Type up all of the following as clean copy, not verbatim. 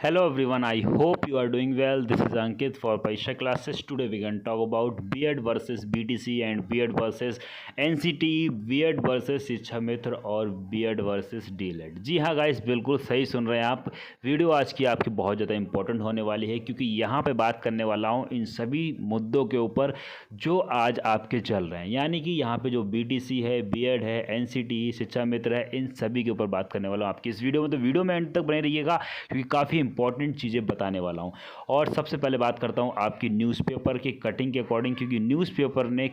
Hello everyone, I hope you are doing well. This is Ankit for Paisha classes. Today we can talk about B.Ed versus BTC and B.Ed versus NCTE, B.Ed versus शिक्षा मित्र और B.Ed versus D.Led। जी हाँ guys, बिल्कुल सही सुन रहे हैं आप। Video आज की आपकी बहुत ज़्यादा इंपॉर्टेंट होने वाली है क्योंकि यहाँ पे बात करने वाला हूँ इन सभी मुद्दों के ऊपर जो आज आपके चल रहे हैं। यानी कि यहाँ पे जो BTC है, B.Ed है, NCTE, शिक्षा मित्र है, इन सभी के ऊपर बात करने वाला हूँ आपकी इस वीडियो में। तो वीडियो में एंड तक बने रहिएगा क्योंकि काफ़ी इंपॉर्टेंट चीज़ें बताने वाला हूं। और सबसे पहले बात करता हूं आपकी न्यूज़पेपर की कटिंग के अकॉर्डिंग, क्योंकि न्यूज़पेपर ने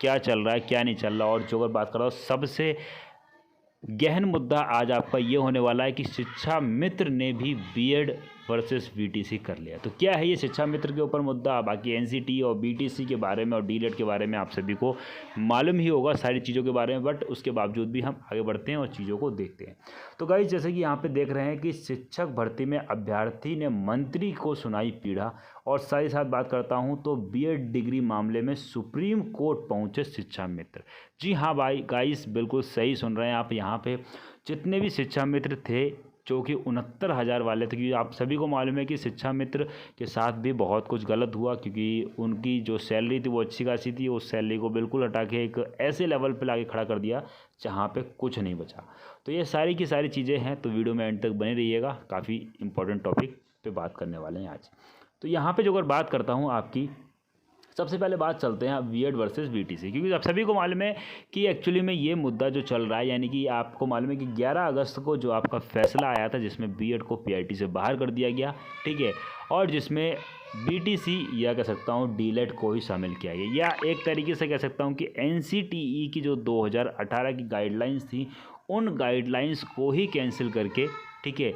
क्या चल रहा है क्या नहीं चल रहा। और जो अगर बात कर रहा हूँ सबसे गहन मुद्दा आज आपका ये होने वाला है कि शिक्षा मित्र ने भी B.Ed वर्सेस BTC कर लिया। तो क्या है ये शिक्षा मित्र के ऊपर मुद्दा। बाकी NCTE और BTC के बारे में और D.Led के बारे में आप सभी को मालूम ही होगा सारी चीज़ों के बारे में, बट उसके बावजूद भी हम आगे बढ़ते हैं और चीज़ों को देखते हैं। तो गाइस, जैसे कि यहाँ पे देख रहे हैं कि शिक्षक भर्ती में अभ्यर्थी ने मंत्री को सुनाई पीड़ा। और साथ ही साथ बात करता हूँ तो B.Ed डिग्री मामले में सुप्रीम कोर्ट पहुँचे शिक्षा मित्र। जी हाँ भाई गाइस, बिल्कुल सही सुन रहे हैं आप। यहाँ पे जितने भी शिक्षा मित्र थे जो कि 69,000 वाले थे, क्योंकि आप सभी को मालूम है कि शिक्षा मित्र के साथ भी बहुत कुछ गलत हुआ क्योंकि उनकी जो सैलरी थी वो अच्छी खासी थी। उस सैलरी को बिल्कुल हटा के एक ऐसे लेवल पे लाके खड़ा कर दिया जहाँ पे कुछ नहीं बचा। तो ये सारी की सारी चीज़ें हैं, तो वीडियो में एंड तक बने रहिएगा। काफ़ी इंपॉर्टेंट टॉपिक पे बात करने वाले हैं आज। तो यहाँ पे जो अगर बात करता हूँ आपकी, सबसे पहले बात चलते हैं B.Ed वर्सेस BTC, क्योंकि आप सभी को मालूम है कि एक्चुअली में ये मुद्दा जो चल रहा है, यानी कि आपको मालूम है कि 11 अगस्त को जो आपका फैसला आया था जिसमें B.Ed को PIT से बाहर कर दिया गया, ठीक है, और जिसमें BTC या कह सकता हूँ D.Led को ही शामिल किया गया, या एक तरीके से कह सकता हूँ कि NCTE की जो 2018 की गाइडलाइंस थी उन गाइडलाइंस को ही कैंसिल करके, ठीक है,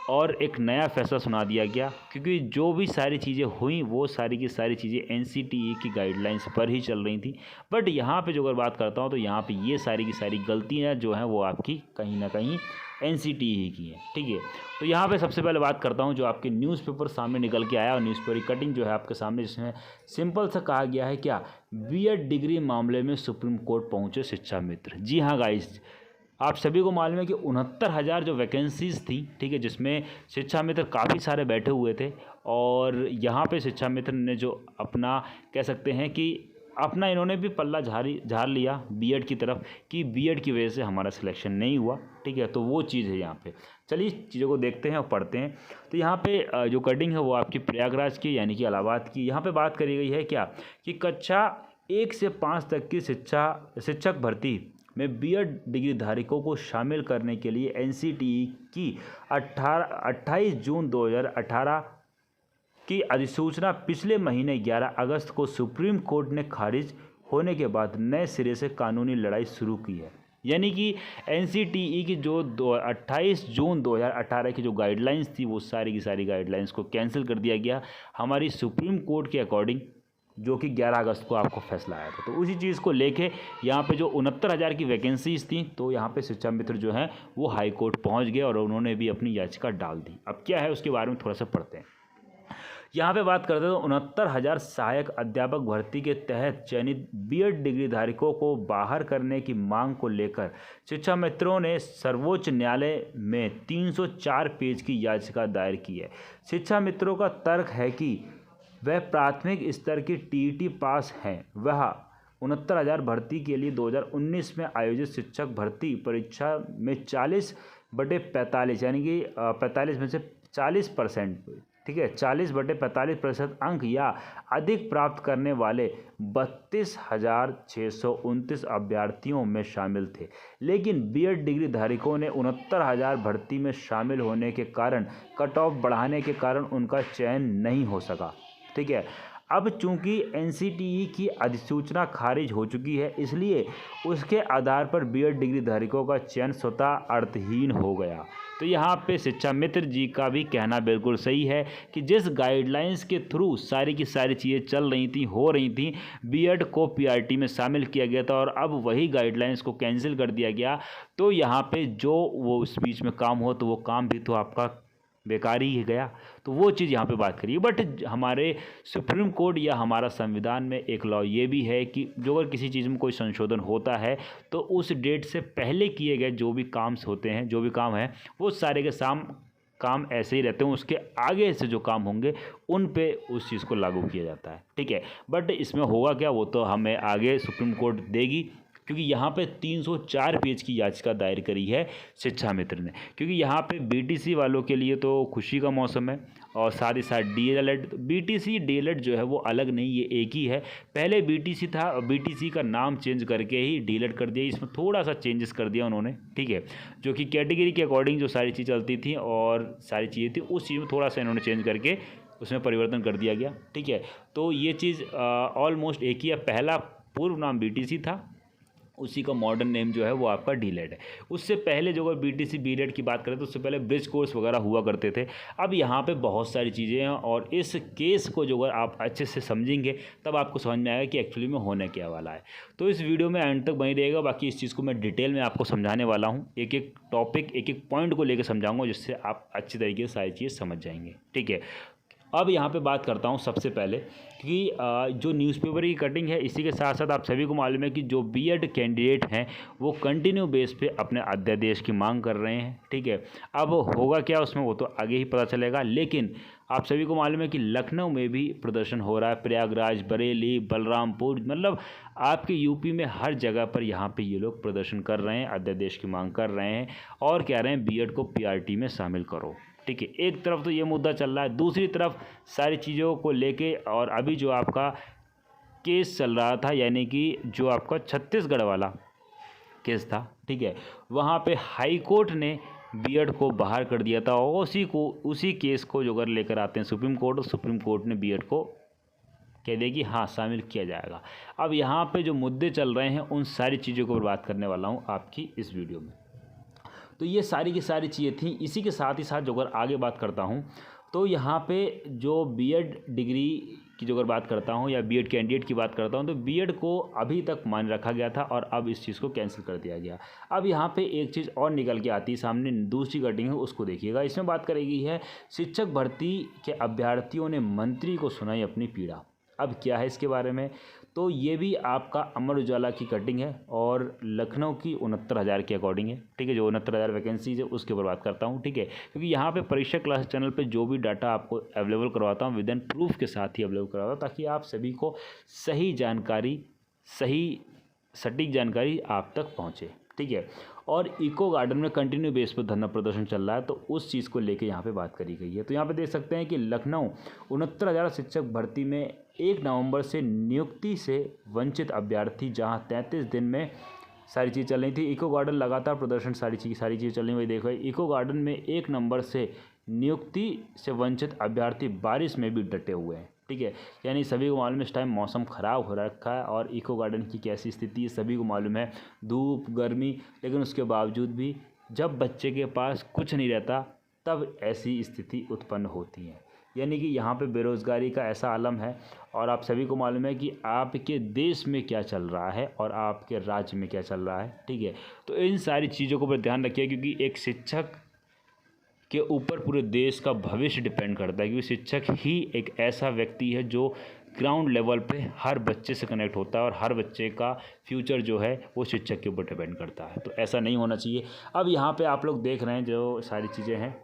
और एक नया फैसला सुना दिया गया। क्योंकि जो भी सारी चीज़ें हुई वो सारी की सारी चीज़ें NCTE की गाइडलाइंस पर ही चल रही थी। बट यहाँ पे जो अगर बात करता हूँ तो यहाँ पे ये सारी की सारी गलतियाँ जो हैं वो आपकी कहीं ना कहीं NCTE की हैं, ठीक है। तो यहाँ पे सबसे पहले बात करता हूँ जो आपके न्यूज़पेपर सामने निकल के आया, और न्यूज़पेपर की कटिंग जो है आपके सामने, जिसमें सिंपल सा कहा गया है क्या, B.Ed डिग्री मामले में सुप्रीम कोर्ट पहुँचे शिक्षा मित्र। जी हाँ गाइस, आप सभी को मालूम है कि 69,000 जो वैकेंसीज़ थी, ठीक है, जिसमें शिक्षा मित्र काफ़ी सारे बैठे हुए थे। और यहाँ पे शिक्षा मित्र ने जो अपना कह सकते हैं कि अपना इन्होंने भी पल्ला झाड़ लिया B.Ed की तरफ कि B.Ed की वजह से हमारा सिलेक्शन नहीं हुआ, ठीक है। तो वो चीज़ है यहाँ पे। चलिए चीज़ों को देखते हैं और पढ़ते हैं। तो यहाँ पे जो कटिंग है वो आपकी प्रयागराज की यानी कि इलाहाबाद की। यहाँ पे बात करी गई है क्या कि कक्षा 1 से 5 तक की शिक्षक भर्ती में B.Ed डिग्री धारकों को शामिल करने के लिए NCTE की 28 जून 2018 की अधिसूचना पिछले महीने 11 अगस्त को सुप्रीम कोर्ट ने खारिज होने के बाद नए सिरे से कानूनी लड़ाई शुरू की है। यानी कि NCTE की जो 28 जून 2018 की जो गाइडलाइंस थी वो सारी की सारी गाइडलाइंस को कैंसिल कर दिया गया हमारी सुप्रीम कोर्ट के अकॉर्डिंग, जो कि 11 अगस्त को आपको फैसला आया था। तो उसी चीज़ को लेके यहाँ पे जो 69,000 की वैकेंसीज थी, तो यहाँ पे शिक्षा मित्र जो हैं वो हाई कोर्ट पहुँच गए और उन्होंने भी अपनी याचिका डाल दी। अब क्या है उसके बारे में थोड़ा सा पढ़ते हैं। यहाँ पे बात करते हैं तो 69,000 सहायक अध्यापक भर्ती के तहत चयनित B.Ed डिग्री धारकों को बाहर करने की मांग को लेकर शिक्षा मित्रों ने सर्वोच्च न्यायालय में 304 पेज की याचिका दायर की है। शिक्षा मित्रों का तर्क है कि वह प्राथमिक स्तर की TET पास हैं। वह 69,000 भर्ती के लिए 2019 में आयोजित शिक्षक भर्ती परीक्षा में 40/45 यानी कि 45 में से 40%, ठीक है, 40/45% अंक या अधिक प्राप्त करने वाले 32,629 अभ्यर्थियों में शामिल थे। लेकिन B.Ed डिग्री धारकों ने 69,000 भर्ती में शामिल होने के कारण कट ऑफ बढ़ाने के कारण उनका चयन नहीं हो सका, ठीक है। अब चूंकि NCTE की अधिसूचना खारिज हो चुकी है, इसलिए उसके आधार पर B.Ed डिग्री धारकों का चयन स्वतः अर्थहीन हो गया। तो यहाँ पे शिक्षा मित्र जी का भी कहना बिल्कुल सही है कि जिस गाइडलाइंस के थ्रू सारी की सारी चीज़ें चल रही थी, हो रही थी, B.Ed को PRT में शामिल किया गया था और अब वही गाइडलाइंस को कैंसिल कर दिया गया। तो यहाँ पे जो वो उस बीच में काम हो तो वो काम भी तो आपका बेकार ही गया। तो वो चीज़ यहाँ पे बात करिए। बट हमारे सुप्रीम कोर्ट या हमारा संविधान में एक लॉ ये भी है कि जो अगर किसी चीज़ में कोई संशोधन होता है तो उस डेट से पहले किए गए जो भी काम्स होते हैं, जो भी काम है, वो सारे के काम ऐसे ही रहते हैं, उसके आगे से जो काम होंगे उन पे उस चीज़ को लागू किया जाता है, ठीक है। बट इसमें होगा क्या, वो तो हमें आगे सुप्रीम कोर्ट देगी, क्योंकि यहाँ पे 304 पेज की याचिका दायर करी है शिक्षा मित्र ने, क्योंकि यहाँ पे बीटीसी वालों के लिए तो खुशी का मौसम है और साथ ही साथ डीएलएड, बीटीसी डीएलएड जो है वो अलग नहीं, ये एक ही है। पहले बीटीसी था, बीटीसी का नाम चेंज करके ही डीएलएड कर दिया, इसमें थोड़ा सा चेंजेस कर दिया उन्होंने, ठीक है, जो कि कैटेगरी के अकॉर्डिंग जो सारी चीज़ चलती थी और सारी चीज़ें थी उस चीज़ में थोड़ा सा इन्होंने चेंज करके उसमें परिवर्तन कर दिया गया, ठीक है। तो ये चीज़ ऑलमोस्ट एक ही है। पहला पूर्व नाम बीटीसी था, उसी का मॉडर्न नेम जो है वो आपका डीलेड है। उससे पहले जो अगर बीटीसी बीलेड की बात करें तो उससे पहले ब्रिज कोर्स वगैरह हुआ करते थे। अब यहाँ पे बहुत सारी चीज़ें हैं और इस केस को जो अगर आप अच्छे से समझेंगे तब आपको समझ में आएगा कि एक्चुअली में होने क्या वाला है। तो इस वीडियो में एंड तक बनी रहेगा, बाकी इस चीज़ को मैं डिटेल में आपको समझाने वाला हूँ, एक एक टॉपिक एक एक पॉइंट को लेकर समझाऊँगा, जिससे आप अच्छी तरीके से सारी चीज़ समझ जाएंगे, ठीक है। अब यहाँ पे बात करता हूँ सबसे पहले कि जो न्यूज़पेपर की कटिंग है, इसी के साथ साथ आप सभी को मालूम है कि जो बीएड कैंडिडेट हैं वो कंटिन्यू बेस पे अपने अध्यादेश की मांग कर रहे हैं, ठीक है। अब होगा क्या उसमें वो तो आगे ही पता चलेगा, लेकिन आप सभी को मालूम है कि लखनऊ में भी प्रदर्शन हो रहा है, प्रयागराज, बरेली, बलरामपुर, मतलब आपके यूपी में हर जगह पर यहाँ पे ये लोग प्रदर्शन कर रहे हैं, अध्यादेश की मांग कर रहे हैं और कह रहे हैं बीएड को पीआरटी में शामिल करो, ठीक है। एक तरफ तो ये मुद्दा चल रहा है, दूसरी तरफ सारी चीज़ों को लेके और अभी जो आपका केस चल रहा था, यानी कि जो आपका छत्तीसगढ़ वाला केस था, ठीक है, वहाँ पे हाई कोर्ट ने बीएड को बाहर कर दिया था और उसी केस को जो अगर लेकर आते हैं सुप्रीम कोर्ट, और सुप्रीम कोर्ट ने बीएड को कह दिया कि हाँ शामिल किया जाएगा। अब यहाँ पे जो मुद्दे चल रहे हैं उन सारी चीज़ों को बात करने वाला हूँ आपकी इस वीडियो में। तो ये सारी की सारी चीज़ें थी। इसी के साथ ही साथ जो अगर आगे बात करता हूँ तो यहाँ पे जो बीएड डिग्री की जो अगर बात करता हूँ या बीएड कैंडिडेट की बात करता हूँ, तो बीएड को अभी तक मान रखा गया था और अब इस चीज़ को कैंसिल कर दिया गया। अब यहाँ पे एक चीज़ और निकल के आती है सामने, दूसरी कटिंग है, उसको देखिएगा। इसमें बात करेगी है शिक्षक भर्ती के अभ्यर्थियों ने मंत्री को सुनाई अपनी पीड़ा। अब क्या है इसके बारे में, तो ये भी आपका अमर उजाला की कटिंग है और लखनऊ की 69,000 के अकॉर्डिंग है, ठीक है। जो 69,000 वैकेंसीज है उसके ऊपर बात करता हूँ, ठीक है, क्योंकि यहाँ पे परीक्षा क्लास चैनल पे जो भी डाटा आपको अवेलेबल करवाता हूँ विद इन प्रूफ के साथ ही अवेलेबल करवाता हूँ, ताकि आप सभी को सही जानकारी, सही सटीक जानकारी आप तक पहुँचे, ठीक है। और इको गार्डन में कंटिन्यू बेस पर धरना प्रदर्शन चल रहा है, तो उस चीज़ को लेके यहाँ पे बात करी गई है। तो यहाँ पे देख सकते हैं कि लखनऊ 69,000 शिक्षक भर्ती में 1 नवंबर से नियुक्ति से वंचित अभ्यर्थी, जहाँ 33 दिन में सारी चीज़ चल रही थी। इको गार्डन लगातार प्रदर्शन, सारी चीज़ चल रही हुई देखो। इको गार्डन में 1 नंबर से नियुक्ति से वंचित अभ्यर्थी बारिश में भी डटे हुए हैं, ठीक है। यानी सभी को मालूम है इस टाइम मौसम ख़राब हो रखा है और इको गार्डन की कैसी स्थिति है सभी को मालूम है, धूप गर्मी, लेकिन उसके बावजूद भी जब बच्चे के पास कुछ नहीं रहता तब ऐसी स्थिति उत्पन्न होती है। यानी कि यहाँ पे बेरोज़गारी का ऐसा आलम है और आप सभी को मालूम है कि आपके देश में क्या चल रहा है और आपके राज्य में क्या चल रहा है, ठीक है। तो इन सारी चीज़ों को पर ध्यान रखिए, क्योंकि एक शिक्षक के ऊपर पूरे देश का भविष्य डिपेंड करता है, क्योंकि शिक्षक ही एक ऐसा व्यक्ति है जो ग्राउंड लेवल पे हर बच्चे से कनेक्ट होता है और हर बच्चे का फ्यूचर जो है वो शिक्षक के ऊपर डिपेंड करता है। तो ऐसा नहीं होना चाहिए। अब यहाँ पे आप लोग देख रहे हैं जो सारी चीज़ें हैं,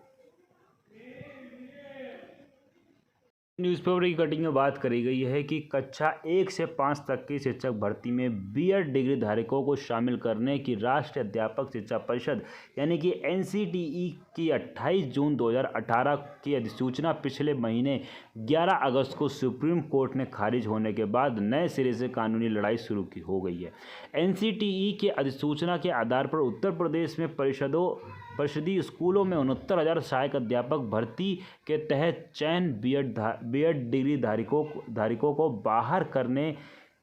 न्यूज़पेपर की कटिंग में बात करी गई है कि कक्षा 1 से 5 तक की शिक्षक भर्ती में बीएड डिग्री धारकों को शामिल करने की राष्ट्रीय अध्यापक शिक्षा परिषद यानी कि एनसीटीई की 28 जून 2018 की अधिसूचना पिछले महीने 11 अगस्त को सुप्रीम कोर्ट ने खारिज होने के बाद नए सिरे से कानूनी लड़ाई शुरू हो गई है। एनसीटीई के अधिसूचना के आधार पर उत्तर प्रदेश में परिषदीय स्कूलों में 69,000 सहायक अध्यापक भर्ती के तहत चयन बीएड डिग्री धारकों को बाहर करने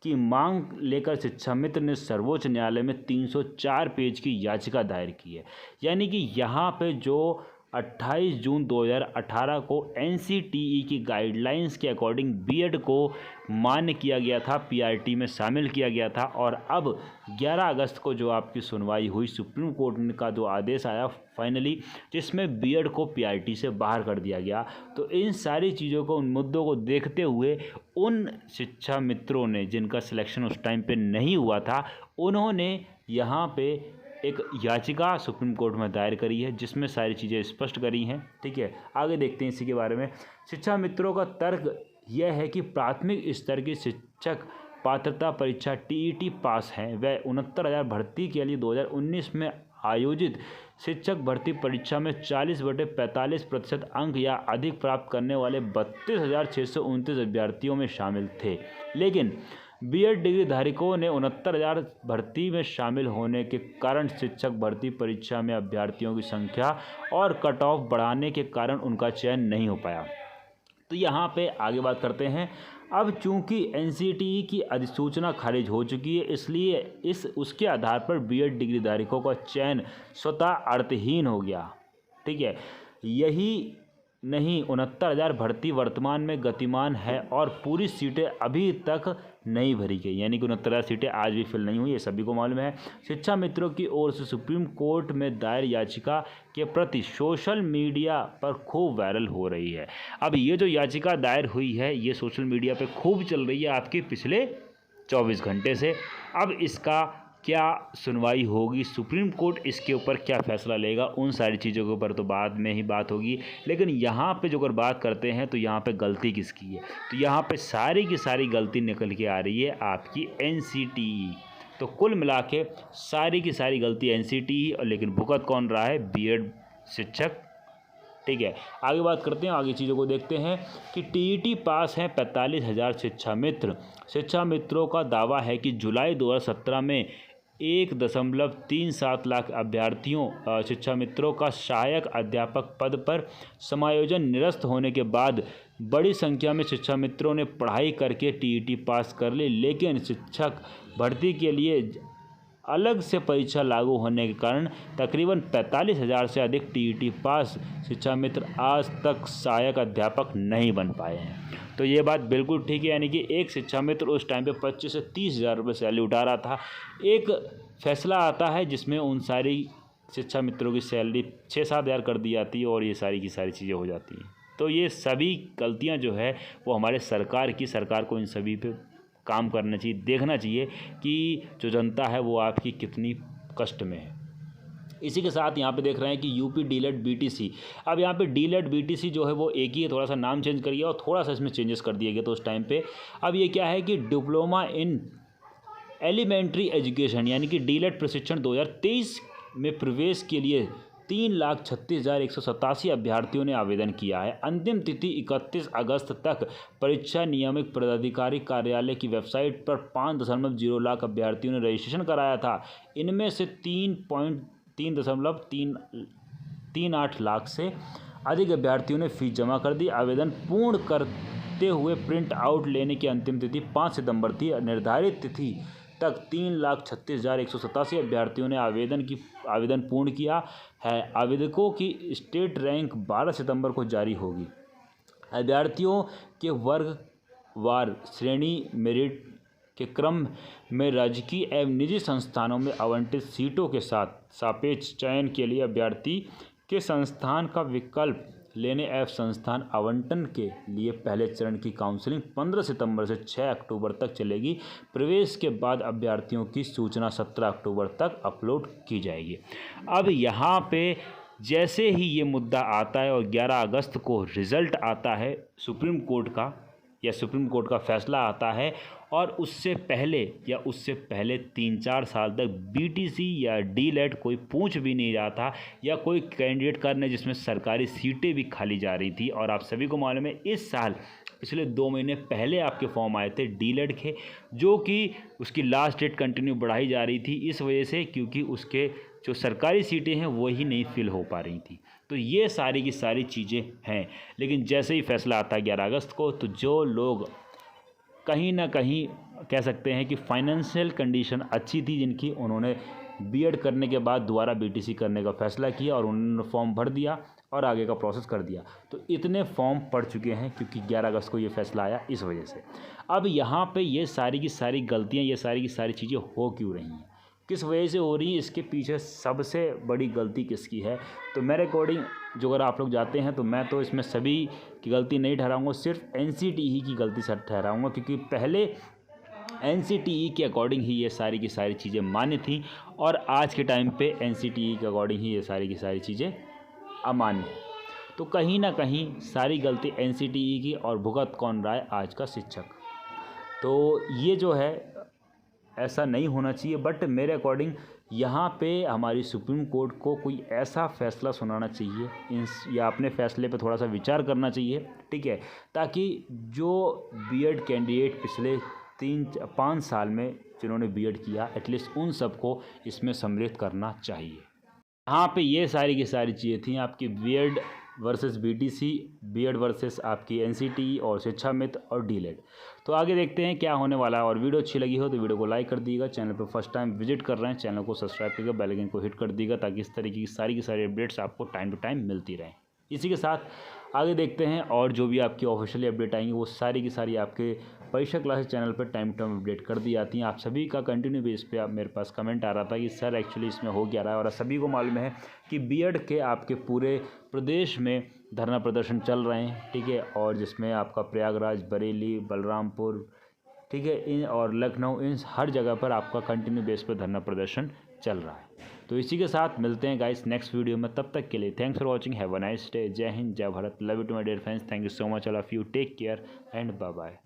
की मांग लेकर शिक्षा मित्र ने सर्वोच्च न्यायालय में 304 पेज की याचिका दायर की है। यानी कि यहाँ पे जो 28 जून 2018 को एनसीटीई की गाइडलाइंस के अकॉर्डिंग बीएड को मान्य किया गया था, पीआरटी में शामिल किया गया था, और अब 11 अगस्त को जो आपकी सुनवाई हुई, सुप्रीम कोर्ट का जो आदेश आया फाइनली, जिसमें बीएड को पीआरटी से बाहर कर दिया गया। तो इन सारी चीज़ों को, उन मुद्दों को देखते हुए उन शिक्षा मित्रों ने जिनका सिलेक्शन उस टाइम पे नहीं हुआ था, उन्होंने यहाँ पे एक याचिका सुप्रीम कोर्ट में दायर करी है जिसमें सारी चीज़ें स्पष्ट करी हैं। ठीक है, आगे देखते हैं इसी के बारे में। शिक्षा मित्रों का तर्क यह है कि प्राथमिक स्तर की शिक्षक पात्रता परीक्षा टीईटी पास हैं वह 69,000 भर्ती के लिए 2019 में आयोजित शिक्षक भर्ती परीक्षा में 40/45% अंक या अधिक प्राप्त करने वाले 32,629 अभ्यर्थियों में शामिल थे। लेकिन बीएड डिग्री धारकों ने 69,000 भर्ती में शामिल होने के कारण शिक्षक भर्ती परीक्षा में अभ्यर्थियों की संख्या और कट ऑफ बढ़ाने के कारण उनका चयन नहीं हो पाया। तो यहाँ पे आगे बात करते हैं। अब चूंकि एनसीटीई की अधिसूचना खारिज हो चुकी है, इसलिए उसके आधार पर बीएड डिग्री धारकों का चयन स्वतः अर्थहीन हो गया। ठीक है, यही नहीं 69,000 भर्ती वर्तमान में गतिमान है और पूरी सीटें अभी तक नहीं भरी गई, यानी कि 69,000 सीटें आज भी फिल नहीं हुई, ये सभी को मालूम है। शिक्षा मित्रों की ओर से सुप्रीम कोर्ट में दायर याचिका के प्रति सोशल मीडिया पर खूब वायरल हो रही है। अब ये जो याचिका दायर हुई है ये सोशल मीडिया पर खूब चल रही है आपके पिछले 24 घंटे से। अब इसका क्या सुनवाई होगी, सुप्रीम कोर्ट इसके ऊपर क्या फैसला लेगा, उन सारी चीज़ों के ऊपर तो बाद में ही बात होगी। लेकिन यहाँ पे जो अगर बात करते हैं तो यहाँ पे गलती किसकी है, तो यहाँ पे सारी की सारी गलती निकल के आ रही है आपकी एनसीटीई। तो कुल मिला के सारी की सारी गलती एनसीटीई, और लेकिन भुगत कौन रहा है, बीएड शिक्षक। ठीक है, आगे बात करते हैं, आगे चीज़ों को देखते हैं कि टीईटी पास हैं 45,000 शिक्षा मित्र। शिक्षा मित्रों का दावा है कि जुलाई 2017 में 1.37 लाख अभ्यर्थियों शिक्षा मित्रों का सहायक अध्यापक पद पर समायोजन निरस्त होने के बाद बड़ी संख्या में शिक्षा मित्रों ने पढ़ाई करके टीईटी पास कर ली। लेकिन शिक्षक भर्ती के लिए अलग से परीक्षा लागू होने के कारण तकरीबन 45,000 से अधिक टीईटी पास शिक्षा मित्र आज तक सहायक अध्यापक नहीं बन पाए हैं। तो ये बात बिल्कुल ठीक है, यानी कि एक शिक्षा मित्र उस टाइम पे 25 से 30,000 रुपये सैलरी उठा रहा था। एक फैसला आता है जिसमें उन सारी शिक्षा मित्रों की सैलरी 6-7 हज़ार कर दी जाती है और ये सारी की सारी चीज़ें हो जाती हैं। तो ये सभी गलतियाँ जो है वो हमारे सरकार को इन सभी पे काम करना चाहिए, देखना चाहिए कि जो जनता है वो आपकी कितनी कष्ट में है। इसी के साथ यहाँ पे देख रहे हैं कि यूपी डीलेट बीटीसी। अब यहाँ पे डीलेट बीटीसी जो है वो एक ही है, थोड़ा सा नाम चेंज करिए और थोड़ा सा इसमें चेंजेस कर दिए गए तो उस टाइम पे। अब ये क्या है कि डिप्लोमा इन एलिमेंट्री एजुकेशन यानी कि डीलेट प्रशिक्षण 2023 में प्रवेश के लिए 3,36,187 अभ्यर्थियों ने आवेदन किया है। अंतिम तिथि 31 अगस्त तक। परीक्षा नियामक पदाधिकारी कार्यालय की वेबसाइट पर 5.0 लाख अभ्यर्थियों ने रजिस्ट्रेशन कराया था। इनमें से 3.38 लाख से अधिक अभ्यर्थियों ने फीस जमा कर दी। आवेदन पूर्ण करते हुए प्रिंट आउट लेने की अंतिम तिथि 5 सितंबर थी। निर्धारित तिथि तक 3,36,187 अभ्यर्थियों ने आवेदन पूर्ण किया है। आवेदकों की स्टेट रैंक 12 सितंबर को जारी होगी। अभ्यर्थियों के वर्गवार श्रेणी मेरिट के क्रम में राजकीय एवं निजी संस्थानों में आवंटित सीटों के साथ सापेक्ष चयन के लिए अभ्यर्थी के संस्थान का विकल्प लेने एवं संस्थान आवंटन के लिए पहले चरण की काउंसलिंग 15 सितंबर से 6 अक्टूबर तक चलेगी। प्रवेश के बाद अभ्यर्थियों की सूचना 17 अक्टूबर तक अपलोड की जाएगी। अब यहाँ पे जैसे ही ये मुद्दा आता है और 11 अगस्त को रिज़ल्ट आता है सुप्रीम कोर्ट का फैसला आता है, और उससे पहले 3-4 साल तक बीटीसी या डीलेट कोई पूछ भी नहीं रहा था या कोई कैंडिडेट करने जिसमें सरकारी सीटें भी खाली जा रही थी। और आप सभी को मालूम है इस साल पिछले 2 महीने पहले आपके फॉर्म आए थे डीलेट के, जो कि उसकी लास्ट डेट कंटिन्यू बढ़ाई जा रही थी इस वजह से क्योंकि उसके जो सरकारी सीटें हैं वही नहीं फिल हो पा रही थी। तो ये सारी की सारी चीज़ें हैं। लेकिन जैसे ही फैसला आता है 11 अगस्त को, तो जो लोग कहीं ना कहीं कह सकते हैं कि फाइनेंशियल कंडीशन अच्छी थी जिनकी, उन्होंने बीएड करने के बाद दोबारा बीटीसी करने का फैसला किया और उन्होंने फॉर्म भर दिया और आगे का प्रोसेस कर दिया। तो इतने फॉर्म पड़ चुके हैं क्योंकि 11 अगस्त को ये फैसला आया इस वजह से। अब यहाँ पे ये सारी की सारी गलतियाँ, ये सारी की सारी चीज़ें हो क्यों रही हैं, किस वजह से हो रही है, इसके पीछे सबसे बड़ी गलती किसकी है? तो मेरे अकॉर्डिंग जो अगर आप लोग जाते हैं तो मैं तो इसमें सभी की गलती नहीं ठहराऊँगा, सिर्फ एनसीटीई की गलती से ठहराऊँगा, क्योंकि पहले एनसीटीई के अकॉर्डिंग ही ये सारी की सारी चीज़ें मान्य थी और आज के टाइम पे एनसीटीई के अकॉर्डिंग ही ये सारी की सारी चीज़ें अमान्य हैं। तो कहीं ना कहीं सारी गलती एनसीटीई की और भुगत कौन रहा है? आज का शिक्षक। तो ये जो है ऐसा नहीं होना चाहिए, बट मेरे अकॉर्डिंग यहाँ पे हमारी सुप्रीम कोर्ट को कोई ऐसा फैसला सुनाना चाहिए या अपने फैसले पे थोड़ा सा विचार करना चाहिए, ठीक है, ताकि जो बीएड कैंडिडेट पिछले 3-5 साल में जिन्होंने बीएड किया एटलीस्ट उन सबको इसमें सम्मिलित करना चाहिए। यहाँ पे ये सारी की सारी चीज़ें थी आपकी B Ed versus BTC, B Ed versus आपकी एनसीटीई और शिक्षा मित्र और डीलेड। तो आगे देखते हैं क्या होने वाला है। और वीडियो अच्छी लगी हो तो वीडियो को लाइक कर दीजिएगा। चैनल पर फर्स्ट टाइम विजिट कर रहे हैं चैनल को सब्सक्राइब करके बेल आइकन को हिट कर दीजिएगा ताकि इस तरीके की सारी अपडेट्स आपको टाइम टू टाइम मिलती रहें। इसी के साथ आगे देखते हैं और जो भी आपकी ऑफिशियली अपडेट आएंगी वो सारी की सारी आपके परीक्षा क्लासेस चैनल पर टाइम टू टाइम अपडेट कर दी जाती हैं। आप सभी का कंटिन्यू बेस पे आप मेरे पास कमेंट आ रहा था कि सर एक्चुअली इसमें हो क्या रहा है, और सभी को मालूम है कि बीएड के आपके पूरे प्रदेश में धरना प्रदर्शन चल रहे हैं, ठीक है, और जिसमें आपका प्रयागराज, बरेली, बलरामपुर, ठीक है, इन और लखनऊ, इन हर जगह पर आपका कंटिन्यू बेस पर धरना प्रदर्शन चल रहा है। तो इसी के साथ मिलते हैं गाइस नेक्स्ट वीडियो में। तब तक के लिए thanks for watching, have a nice day, जय हिंद, जय Bharat, love you to my dear friends, thank you so much all of you, take care and bye bye.